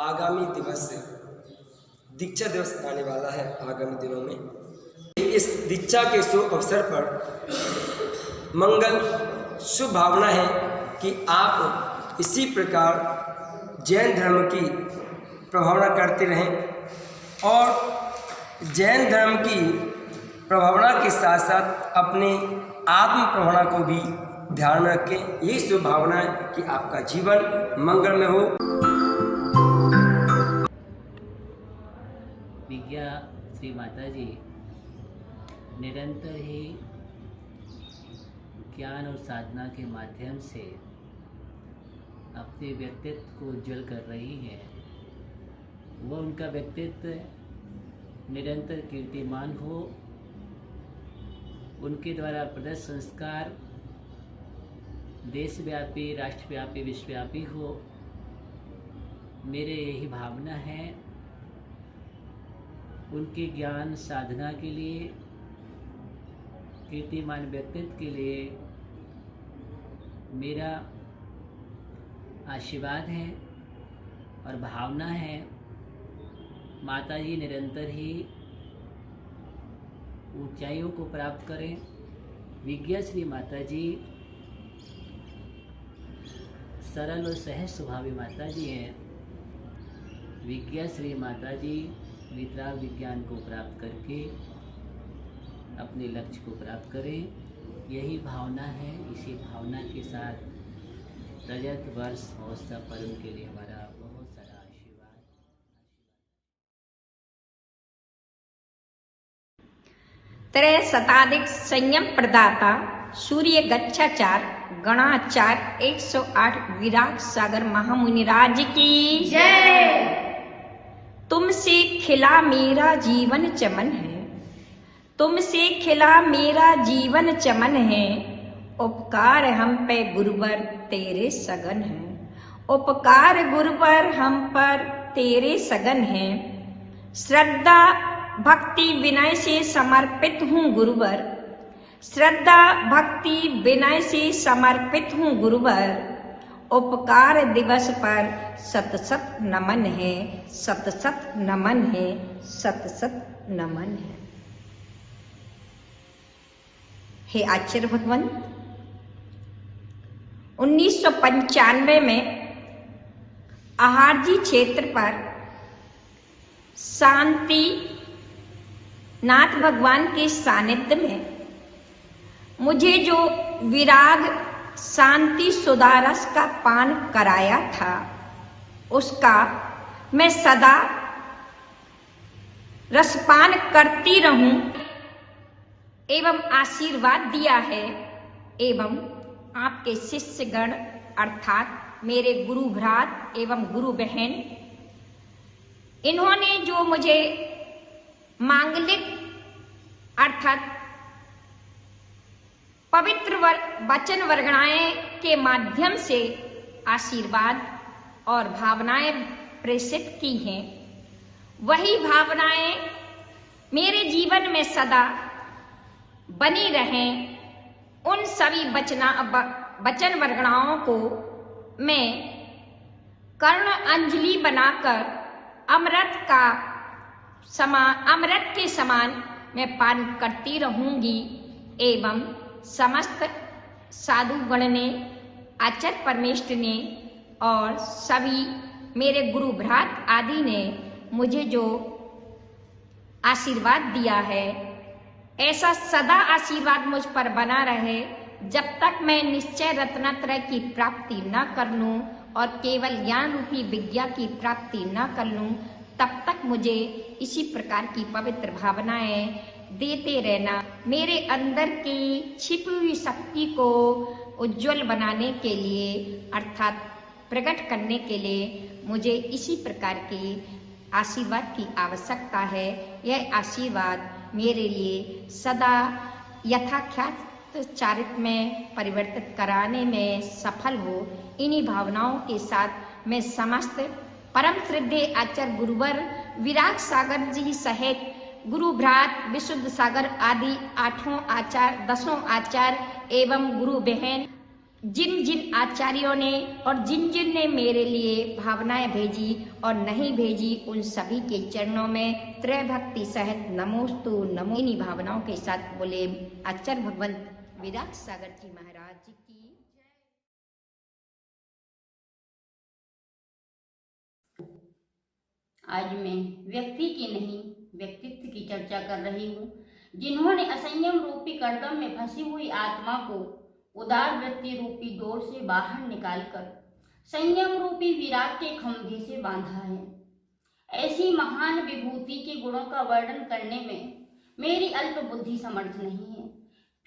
आगामी दिवस दीक्षा दिवस आने वाला है आगामी दिनों में। इस दीक्षा के शुभ अवसर पर मंगल शुभ भावना है कि आप इसी प्रकार जैन धर्म की प्रभावना करते रहें और जैन धर्म की प्रभावना के साथ साथ अपने आत्म प्रभावना को भी ध्यान में रखें। यही शुभ भावना है कि आपका जीवन मंगलमय हो। विज्ञा श्री माता जी निरंतर ही ज्ञान और साधना के माध्यम से अपने व्यक्तित्व को उज्जवल कर रही है। वह उनका व्यक्तित्व निरंतर कीर्तिमान हो, उनके द्वारा प्रदत्त संस्कार देशव्यापी, राष्ट्रव्यापी, विश्वव्यापी हो। मेरे यही भावना है। उनके ज्ञान साधना के लिए, कीर्तिमान व्यक्तित्व के लिए मेरा आशीर्वाद है और भावना है माता जी निरंतर ही ऊंचाइयों को प्राप्त करें। विज्ञा श्री माता जी सरल और सहज स्वभावी माता जी हैं। विज्ञा श्री माता जी वितराग विज्ञान को प्राप्त करके अपने लक्ष्य को प्राप्त करें, यही भावना है। इसी भावना के साथ रजत वर्ष महोत्सव पर्व के लिए हमारा बहुत सारा आशीर्वाद। त्रय शताधिक संयम प्रदाता सूर्य गच्छाचार गणाचार 108 विराट सागर महामुनिराज की जय। तुमसे खिला मेरा जीवन चमन है, तुमसे खिला मेरा जीवन चमन है। उपकार हम पे गुरुवर तेरे सगन है, उपकार गुरुवर हम पर तेरे सगन है। श्रद्धा भक्ति विनय से समर्पित हूँ गुरुवर, श्रद्धा भक्ति विनय से समर्पित हूँ गुरुवर। उपकार दिवस पर सत सत नमन है, सत सत नमन है, सत सत नमन है। हे आचार्य भगवंत, 1995 में आहारजी क्षेत्र पर शांति नाथ भगवान के सानिध्य में मुझे जो विराग शांति सुधारस का पान कराया था, उसका मैं सदा रसपान करती रहूं, एवं आशीर्वाद दिया है एवं आपके शिष्यगण अर्थात मेरे गुरु भ्रात एवं गुरु बहन, इन्होंने जो मुझे मांगलिक अर्थात पवित्र वचन वर्गणाएं के माध्यम से आशीर्वाद और भावनाएं प्रेषित की हैं, वही भावनाएं मेरे जीवन में सदा बनी रहें। उन सभी वचन वर्गणाओं को मैं कर्ण अंजलि बनाकर अमृत के समान मैं पान करती रहूंगी एवं समस्त साधु गण ने, आचार्य परमेष्ठ ने और सभी मेरे गुरु भ्रात आदि ने मुझे जो आशीर्वाद दिया है, ऐसा सदा आशीर्वाद मुझ पर बना रहे जब तक मैं निश्चय रत्नत्रय की प्राप्ति न कर लूं और केवल ज्ञान रूपी विद्या की प्राप्ति न कर लूं, तब तक मुझे इसी प्रकार की पवित्र भावनाएं देते रहना। मेरे अंदर की छिपी हुई शक्ति को उज्जवल बनाने के लिए अर्थात प्रकट करने के लिए मुझे इसी प्रकार के आशीर्वाद की आवश्यकता है। यह आशीर्वाद मेरे लिए सदा यथाख्यात चारित्र में परिवर्तित कराने में सफल हो। इन्हीं भावनाओं के साथ मैं समस्त परम श्रद्धेय आचार्य गुरुवर विराग सागर जी सहित गुरु भ्रात विशुद्ध सागर आदि 8 आचार्य 10 आचार्य एवं गुरु बहन, जिन जिन आचार्यों ने और जिन जिन ने मेरे लिए भावनाएं भेजी और नहीं भेजी, उन सभी के चरणों में त्रय भक्ति सहित नमोस्तु नमो। इन्हीं भावनाओं के साथ बोले आचार्य भगवंत विराग सागर जी महाराज जी की। आज मैं व्यक्ति की नहीं व्यक्तित्व की चर्चा कर रही हूँ, जिन्होंने असंयम रूपी कर्दम में फंसी हुई आत्मा को उदार वृत्ति रूपी डोर से बाहर निकालकर संयम रूपी विराग के खंभे से बांधा है। ऐसी महान विभूति के गुणों का वर्णन करने में मेरी अल्प बुद्धि समर्थ नहीं है,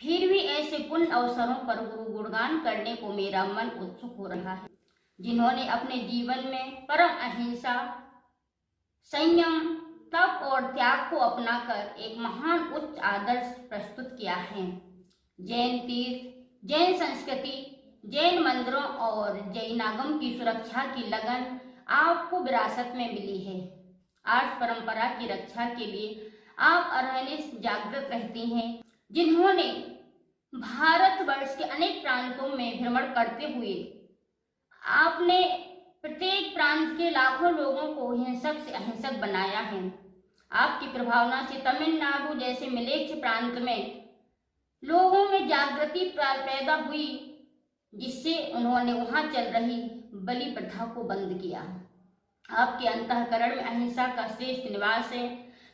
फिर भी ऐसे पुण्य अवसरों पर गुरु गुणगान करने को मेरा मन उत्सुक हो रहा है, जिन्होंने अपने जीवन में परम अहिंसा, संयम, तप और त्याग को अपनाकर एक महान उच्च आदर्श प्रस्तुत किया है। जैन तीर्थ, जैन संस्कृति, जैन मंदिरों और जैनागम की सुरक्षा की लगन आपको विरासत में मिली है। आर्ष परंपरा की रक्षा के लिए आप अरहनिश जागृत रहती हैं, जिन्होंने भारतवर्ष के अनेक प्रांतों में भ्रमण करते हुए आपने प्रत्येक प्रांत के लाखों लोगों को हिंसक से अहिंसक बनाया है। आपकी प्रभावना से तमिलनाडु जैसे मिलेच्छ प्रांत में लोगों में जागृति पैदा हुई, जिससे उन्होंने वहां चल रही बलि प्रथा को बंद किया। आपके अंतःकरण में अहिंसा का श्रेष्ठ निवास है।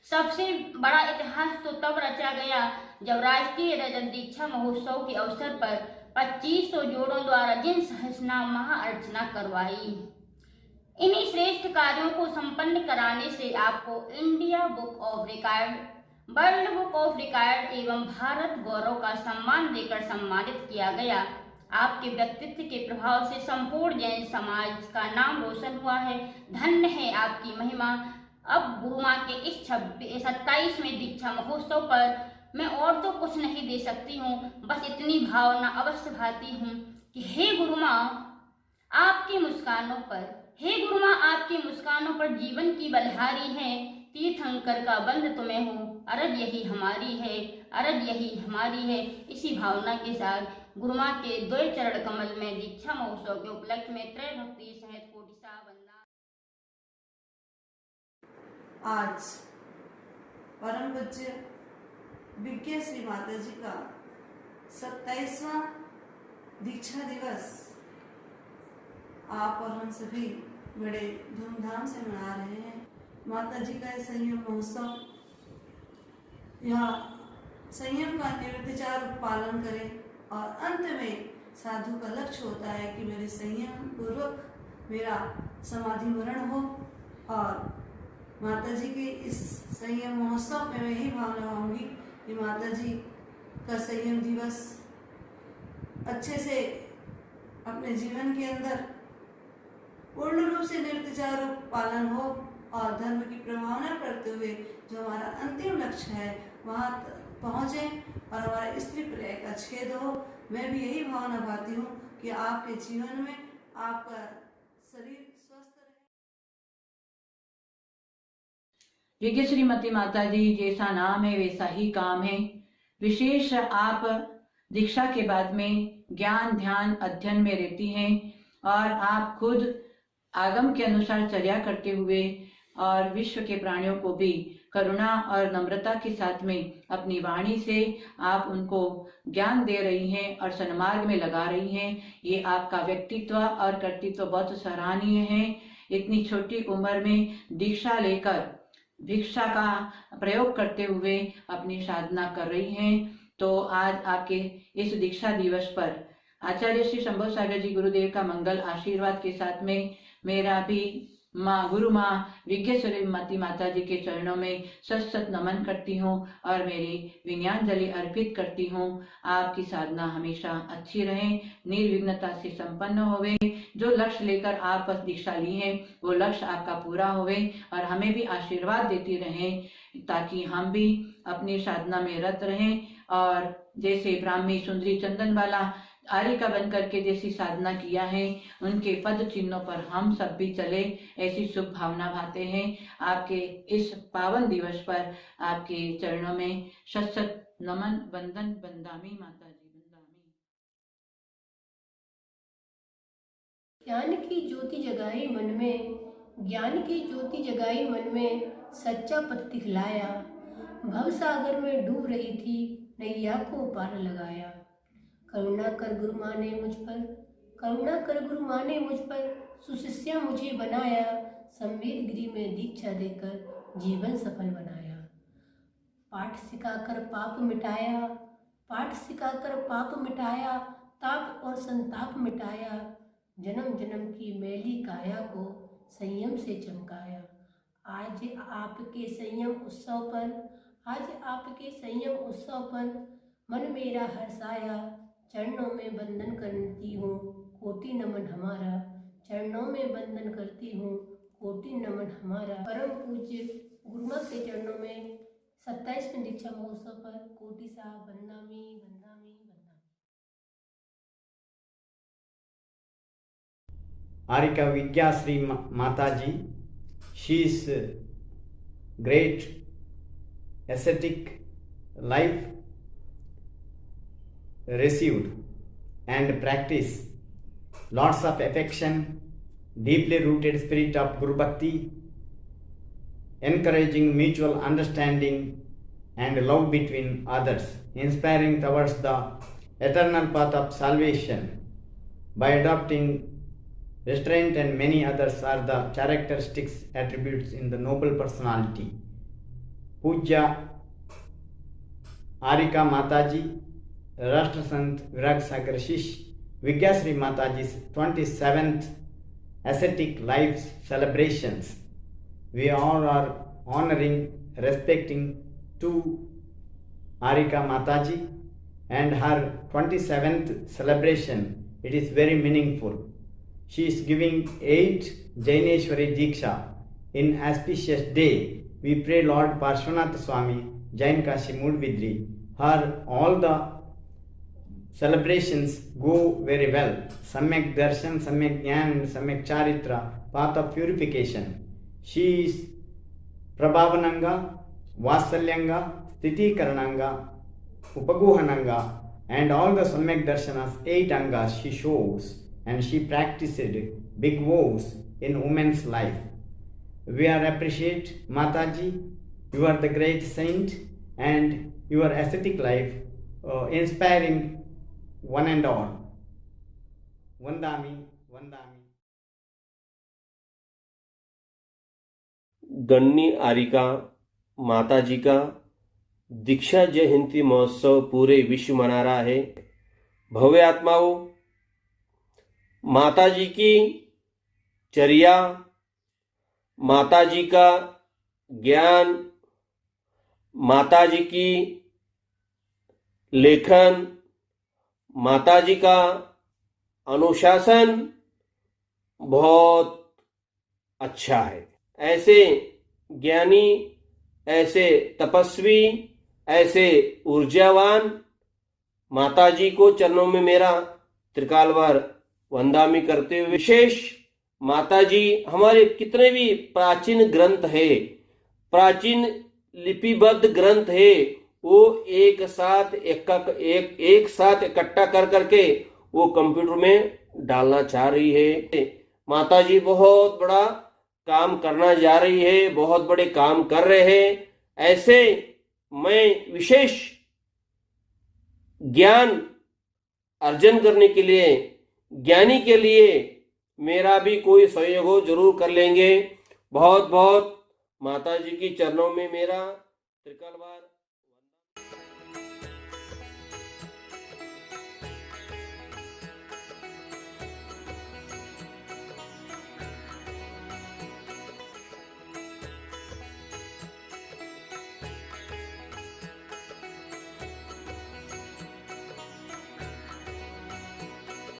सबसे बड़ा इतिहास तो तब रचा गया जब राष्ट्रीय रजत दीक्षा महोत्सव के अवसर पर 2500 जोड़ों द्वारा जिन सहस्रनाम महाअर्चना करवाई। इन्हीं श्रेष्ठ कार्यों को संपन्न कराने से आपको India book of record, world book of record एवं भारत गौरव का सम्मान देकर सम्मानित किया गया। आपके व्यक्तित्व के प्रभाव से संपूर्ण जैन समाज का नाम रोशन हुआ है। धन्य है आपकी महिमा। अब गुरु माँ के इस 27वें दीक्षा महोत्सव पर मैं और तो कुछ नहीं दे सकती हूँ, बस इतनी भावना अवश्य भाती हूँ कि हे गुरु माँ आपकी मुस्कानों पर, हे गुरु माँ आपकी मुस्कानों पर जीवन की बलिहारी है। तीर्थंकर का बंध तुम्हें हो, अरज यही हमारी है, अरज यही हमारी है। इसी भावना के साथ गुरु माँ के 2 चरण कमल में दीक्षा महोत्सव के उपलक्ष्य में त्रय भक्ति सहित कोटिसा वंदना। आज परम पूज्य विज्ञा श्री माता जी का 27वां दीक्षा दिवस आप और हम सभी बड़े धूमधाम से मना रहे हैं। माता जी का संयम महोत्सव, यहाँ संयम का निर्विचार पालन करें और अंत में साधु का लक्ष्य होता है कि मेरे संयम पूर्वक मेरा समाधि मरण हो। और माता जी के इस संयम महोत्सव में मैं यही भावना होंगी कि माता जी का संयम दिवस अच्छे से अपने जीवन के अंदर पूर्ण रूप से निर्विचार पालन हो और धर्म की प्रभावना करते हुए जो हमारा अंतिम लक्ष्य है वहाँ पहुँचे और हमारा स्त्री प्रेय का छेद हो। मैं भी यही भावना भाती हूँ कि आपके जीवन में आपका शरीर स्वस्थ रहे। यज्ञ श्रीमती माता जी, जैसा नाम है वैसा ही काम है। विशेष आप दीक्षा के बाद में ज्ञान ध्यान अध्ययन में रहती हैं और आप खुद आगम के अनुसार चर्या करते हुए और विश्व के प्राणियों को भी करुणा और नम्रता के साथ में अपनी वाणी से आप उनको ज्ञान दे रही हैं और सन्मार्ग में लगा रही हैं। ये आपका व्यक्तित्व और कर्तृत्व बहुत सराहनीय है। इतनी छोटी उम्र में दीक्षा लेकर भिक्षा का प्रयोग करते हुए अपनी साधना कर रही हैं। तो आज आपके इस दीक्षा दिवस पर आचार्य श्री शंभव सागर जी गुरुदेव का मंगल आशीर्वाद के साथ में मेरा भी माँ गुरु माँ विज्ञेश्वरी माता जी के चरणों में सत सत नमन करती हूँ और मेरी विनयाञ्जलि अर्पित करती हूँ। आपकी साधना हमेशा अच्छी रहे, निर्विघ्नता से संपन्न होवे। जो लक्ष्य लेकर आप दीक्षा ली है वो लक्ष्य आपका पूरा होवे और हमें भी आशीर्वाद देती रहें ताकि हम भी अपनी साधना में रत रहें और जैसे ब्राह्मी सुंदरी चंदनबाला आरिका बन करके जैसी साधना किया है उनके पद चिन्हों पर हम सब भी चले, ऐसी शुभ भावना भाते हैं। आपके इस पावन दिवस पर आपके चरणों में शत शत नमन वंदन बंदामी माता जी बंदामी। ज्ञान की ज्योति जगाई मन में, ज्ञान की ज्योति जगाई मन में, सच्चा पथ दिखलाया। भव सागर में डूब रही थी, नैया को पार लगाया। करुणा कर गुरु माँ ने मुझ पर, करुणा कर गुरु माँ ने मुझ पर, सुशिष्या मुझे बनाया। संवेद गिरी में दीक्षा देकर जीवन सफल बनाया। पाठ सिखाकर पाप मिटाया, पाठ सिखाकर पाप मिटाया, ताप और संताप मिटाया। जन्म जन्म की मैली काया को संयम से चमकाया। आज आपके संयम उत्सव पर, आज आपके संयम उत्सव पर मन मेरा हर्षाया। चरणों में बंधन करती हूँ, कोटि नमन हमारा। चरणों में बंधन करती हूँ, कोटि नमन हमारा। परम पूज्य गुरुमा के चरणों में 27वें दीक्षा महोत्सव पर कोटि सा वंदामी वंदामी वंदामी। Arika Vidya Sri Mataji, she is great ascetic life received and practice lots of affection, deeply rooted spirit of Guru Bhakti, encouraging mutual understanding and love between others, inspiring towards the eternal path of salvation by adopting restraint and many others are the characteristics attributes in the noble personality. Pujya Arika Mataji, Rashtra Sant Virag Sagar Shish, Vigyasri Mataji's 27th ascetic life celebrations. We all are honoring, respecting to Arika Mataji and her 27th celebration. It is very meaningful. She is giving 8 Jaineshwari Diksha in auspicious day. We pray Lord Parshvanath Swami, Jain Kashi Mudbidri, her all the celebrations go very well. Samyak Darshan, Samyak Jnana and Samyak Charitra, path of purification. She is Prabhavananga, Vasalyanga, Sthiti Karananga, Upaguhananga and all the Samyak Darshanas, 8 Angas she shows and she practiced big vows in women's life. We are appreciate Mataji, you are the great saint and your ascetic life inspiring one and all. Vandami, Vandami. गन्नी आरिका माता जी का दीक्षा जयंती महोत्सव पूरे विश्व मना रहा है। भव्य आत्माओं, माता जी की चर्या, माता जी का ज्ञान, माता जी की लेखन, माताजी का अनुशासन बहुत अच्छा है। ऐसे ज्ञानी, ऐसे तपस्वी, ऐसे ऊर्जावान माताजी को चरणों में मेरा त्रिकाल बार वंदामी करते हुए, विशेष माताजी हमारे कितने भी प्राचीन ग्रंथ है, प्राचीन लिपिबद्ध ग्रंथ है, वो एक साथ इकट्ठा कर करके वो कंप्यूटर में डालना चाह रही है। माताजी बहुत बड़ा काम करना जा रही है, बहुत बड़े काम कर रहे हैं। ऐसे मैं विशेष ज्ञान अर्जन करने के लिए, ज्ञानी के लिए मेरा भी कोई सहयोग हो जरूर कर लेंगे। बहुत बहुत माताजी की चरणों में मेरा त्रिकाल बार